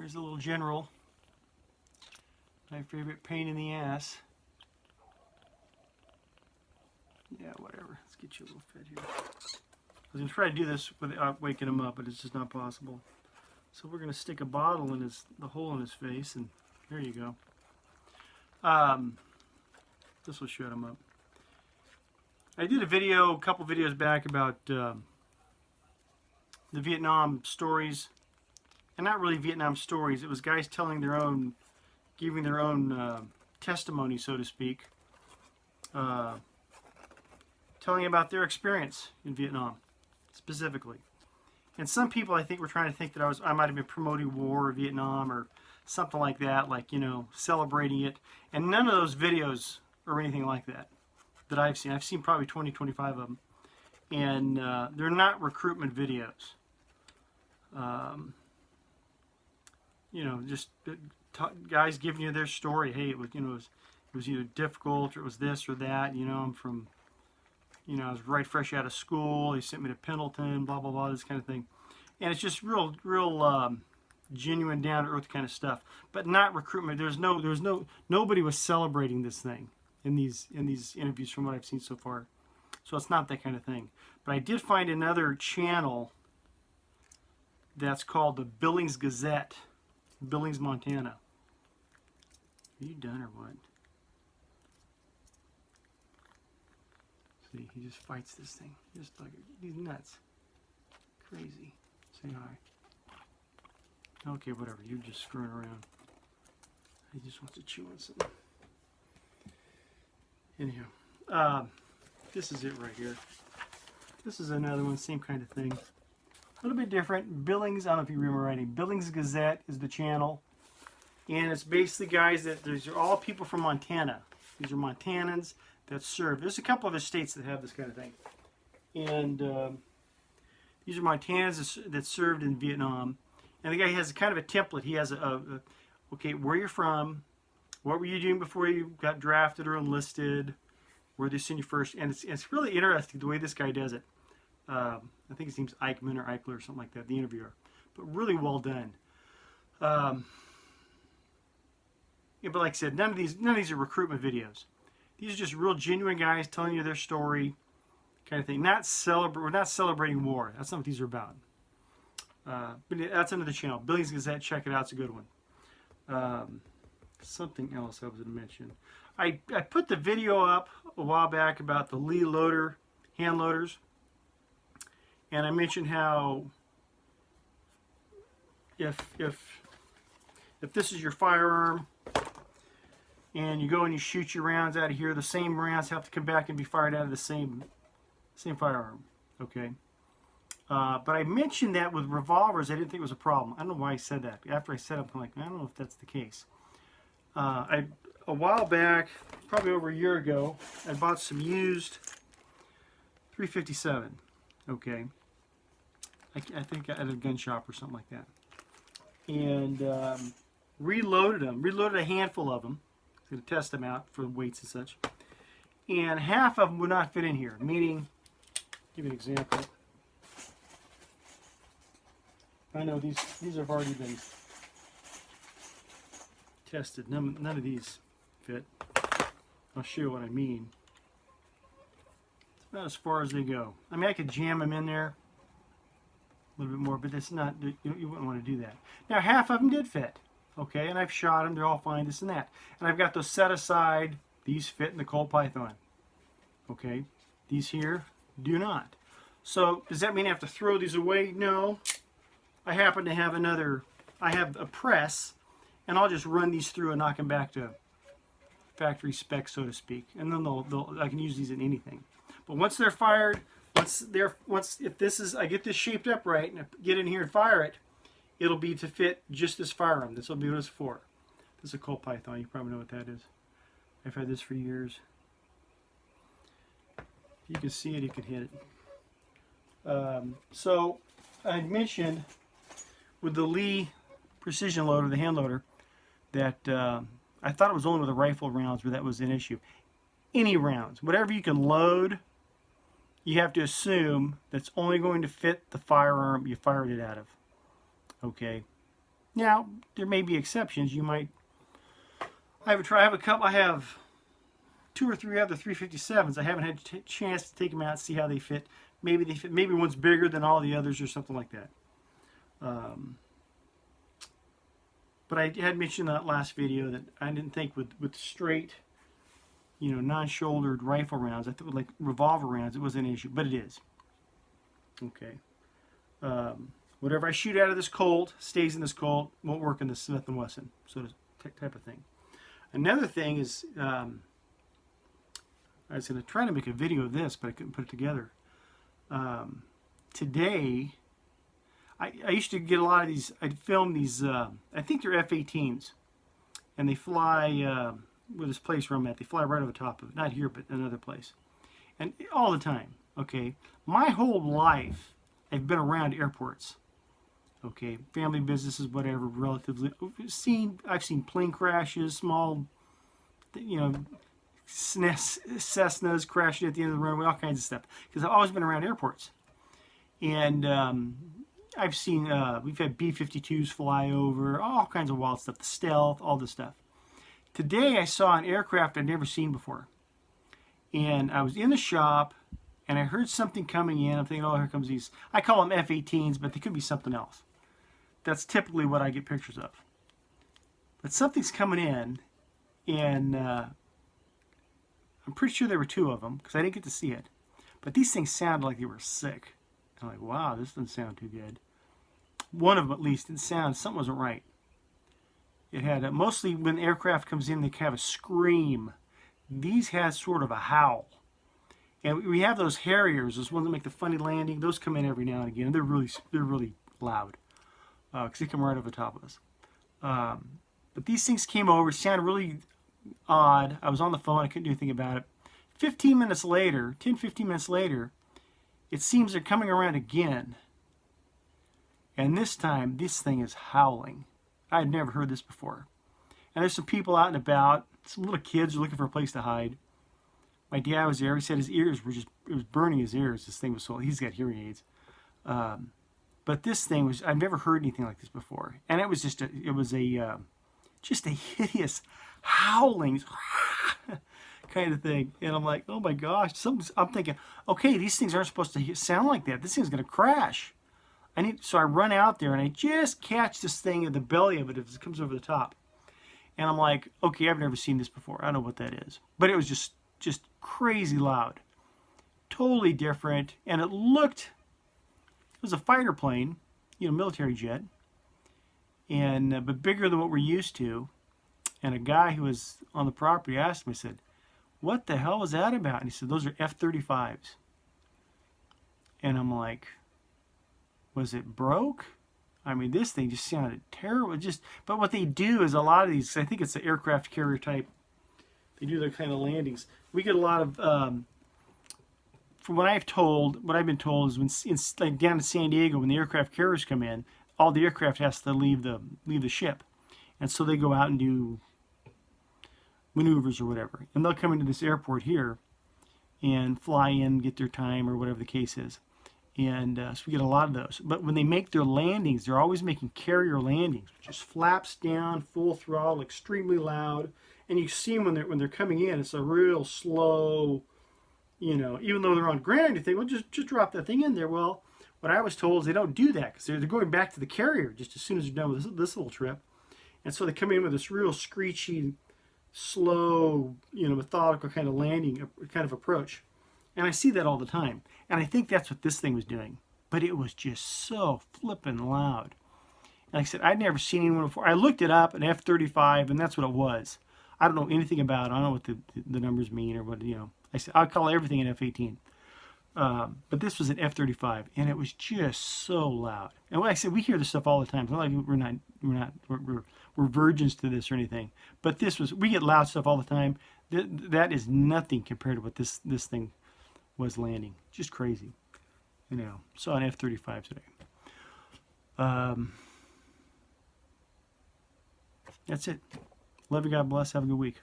There's a little general. My favorite pain in the ass. Yeah, whatever. Let's get you a little fit here. I was going to try to do this without waking him up, but it's just not possible. So we're going to stick a bottle in the hole in his face, and there you go. This will shut him up. I did a couple videos back about the Vietnam stories, and not really Vietnam stories. It was guys telling their own, giving their own testimony, so to speak, telling about their experience in Vietnam, specifically. And some people, I think, were trying to think that I might have been promoting war or Vietnam or something like that, like, you know, celebrating it. And none of those videos or anything like that I've seen. I've seen probably 20, 25 of them. And they're not recruitment videos. You know, just guys giving you their story. Hey, it was, you know, it was either difficult or it was this or that. You know, I'm from, you know, I was right fresh out of school. They sent me to Pendleton, blah, blah, blah, this kind of thing. And it's just real genuine, down-to-earth kind of stuff. But not recruitment. Nobody was celebrating this thing in these interviews from what I've seen so far. So it's not that kind of thing. But I did find another channel that's called the Billings Gazette, Billings, Montana. Are you done or what? See, he just fights this thing. Just like, he's nuts. Crazy. Say hi. Okay, whatever. You're just screwing around. He just wants to chew on something. Anyhow, this is it right here. This is another one, same kind of thing. A little bit different. Billings, I don't know if you remember writing. Billings Gazette is the channel. And it's basically guys these are all people from Montana. These are Montanans that serve. There's a couple other states that have this kind of thing. And these are Montanans that served in Vietnam. And the guy has kind of a template. He has okay, where you're from, what were you doing before you got drafted or enlisted, where they sent you first. And it's really interesting the way this guy does it. I think his name's Eichmann or Eichler or something like that, the interviewer. But really well done. Yeah, but like I said, none of these are recruitment videos. These are just real genuine guys telling you their story, kind of thing. We're not celebrating war. That's not what these are about. But that's another channel, Billings Gazette. Check it out; it's a good one. Something else I was going to mention. I put the video up a while back about the Lee loader, hand loaders, and I mentioned how if this is your firearm, and you go and you shoot your rounds out of here, the same rounds have to come back and be fired out of the same firearm. Okay. But I mentioned that with revolvers, I didn't think it was a problem. I don't know why I said that. After I said it, I'm like, I don't know if that's the case. A while back, probably over a year ago, I bought some used 357. Okay. I think at a gun shop or something like that. And reloaded them. Reloaded a handful of them. I was going to test them out for weights and such. And half of them would not fit in here. Meaning, give you an example. I know these have already been tested. None of these fit. I'll show you what I mean. It's about as far as they go. I mean, I could jam them in there a little bit more, but it's not. You wouldn't want to do that. Now, half of them did fit. Okay, and I've shot them. They're all fine. This and that. And I've got those set aside. These fit in the Colt Python. Okay, these here do not. So does that mean I have to throw these away? No. I happen to have I have a press, and I'll just run these through and knock them back to factory spec, so to speak. And then I can use these in anything. But once they're fired, if I get this shaped up right and I get in here and fire it, it'll be to fit just this firearm. This will be what it's for. This is a Colt Python. You probably know what that is. I've had this for years. If you can see it, you can hit it. So I mentioned with the Lee precision loader, the hand loader, that I thought it was only with the rifle rounds where that was an issue. Any rounds, whatever you can load, you have to assume that's only going to fit the firearm you fired it out of. Okay, Now, there may be exceptions. You might. I have 2 or 3 other 357s. I haven't had a chance to take them out and see how they fit. Maybe they fit. Maybe one's bigger than all the others or something like that. But I had mentioned in that last video that I didn't think with straight, non-shouldered rifle rounds, I thought with like revolver rounds, it was an issue, but it is. Okay. Whatever I shoot out of this Colt stays in this Colt, won't work in the Smith & Wesson, type of thing. Another thing is, I was going to try to make a video of this, but I couldn't put it together. Today, I used to get a lot of these, I'd film these, I think they're F-18s, and they fly, with this place where I'm at, they fly right over the top of it. Not here, but another place. And all the time, okay? My whole life, I've been around airports. Okay, family businesses, whatever, relatively. I've seen plane crashes, small, Cessnas crashing at the end of the runway, all kinds of stuff. Because I've always been around airports. And I've seen, we've had B-52s fly over, all kinds of wild stuff, the stealth, all this stuff. Today I saw an aircraft I'd never seen before. And I was in the shop, and I heard something coming in. I'm thinking, oh, here comes these. I call them F-18s, but they could be something else. That's typically what I get pictures of. But something's coming in, and I'm pretty sure there were 2 of them, because I didn't get to see it. But these things sounded like they were sick. I'm like, wow, this doesn't sound too good. One of them, at least, didn't sound, something wasn't right. It had, mostly when the aircraft comes in, they have a scream. These had sort of a howl. And we have those Harriers, those ones that make the funny landing. Those come in every now and again. They're really loud, because they come right over the top of us. But these things came over, sounded really odd. I was on the phone, I couldn't do anything about it. 10, 15 minutes later, it seems they're coming around again. And this time, this thing is howling. I had never heard this before. And there's some people out and about. Some little kids are looking for a place to hide. My dad was there. He said his ears were it was burning his ears. This thing was so, he's got hearing aids. But this thing was, I've never heard anything like this before. And it was just a hideous howling kind of thing. And I'm like, oh my gosh. I'm thinking, okay, these things aren't supposed to sound like that. This thing's going to crash. So I run out there and I just catch this thing at the belly of it as it comes over the top. And I'm like, okay, I've never seen this before. I don't know what that is. But it was just crazy loud. Totally different. And it was a fighter plane, military jet. And but bigger than what we're used to. And a guy who was on the property asked me, said, what the hell was that about? And he said, those are F-35s. And I'm like, was it broke? I mean, this thing just sounded terrible. But what they do is a lot of these, I think it's the aircraft carrier type, they do their kind of landings. We get a lot of, from what I've been told is when like down in San Diego, when the aircraft carriers come in, all the aircraft has to leave the ship. And so they go out and do maneuvers or whatever. And they'll come into this airport here and fly in, get their time or whatever the case is. And so we get a lot of those. But when they make their landings, they're always making carrier landings, which is flaps down, full throttle, extremely loud. And you see them when they're coming in, it's a real slow, even though they're on ground, you think, well, just drop that thing in there. Well, what I was told is they don't do that because they're going back to the carrier just as soon as they're done with this little trip. And so they come in with this real screechy, slow, methodical kind of landing, kind of approach. And I see that all the time. And I think that's what this thing was doing. But it was just so flippin' loud. And like I said, I'd never seen anyone before. I looked it up, an F-35, and that's what it was. I don't know anything about it. I don't know what the numbers mean or what, I said, I'll call everything an F-18. But this was an F-35, and it was just so loud. And like I said, we hear this stuff all the time. It's not like we're virgins to this or anything. But we get loud stuff all the time. That is nothing compared to what this thing was landing. Just crazy. Saw an F-35 today. That's it. Love you, God bless. Have a good week.